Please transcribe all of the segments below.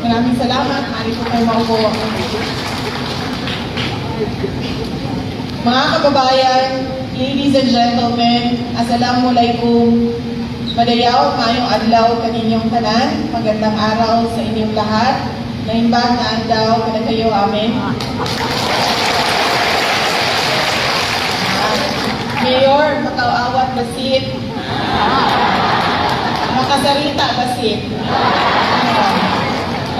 Maraming salamat. Mari po kayo maupo. Mga kababayan, ladies and gentlemen, assalamualaikum. Madayaw, mayong adlaw kaninyong tanan. Magandang araw sa inyong lahat. Naimbag na adlaw kada kayo amin. Mayor, makaawat basit. Makasarita basit.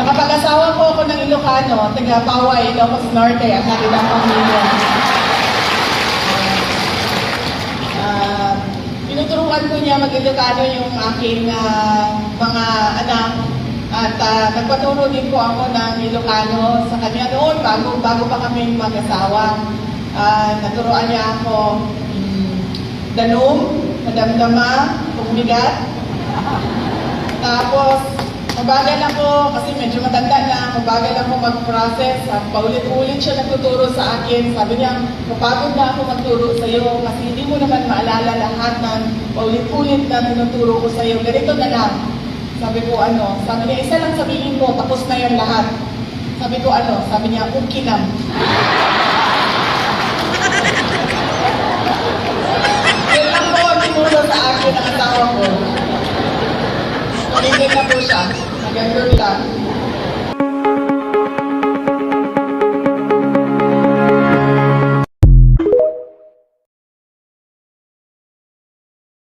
Nakapag-asawa po ako ng Ilocano, taga Paway, Ilocos Norte, ang kanilang pamilya. Tinuturuan ko niya mag-Ilocano yung aking mga anak at nagpaturo din po ako ng Ilocano sa kanya noon bago pa kami mag-asawa. Naturuan niya ako danom, madamdama, pagbigat. Tapos, mabagal ako kasi medyo matanda na, mabagal ako mag-process. Paulit-ulit siya nagtuturo sa akin. Sabi niya, mapagod na ako magturo sa iyo kasi hindi mo naman maalala lahat ng paulit-ulit na tinuturo ko sa iyo. Ganito na lang. Sabi ko, sabi niya, isa lang sabihin ko, tapos na yan lahat. Sabi ko, sabi niya, okay lang. Yan lang po ang tinuro sa akin ng asawa ko. Paligid na po siya. Hanggang doon lang.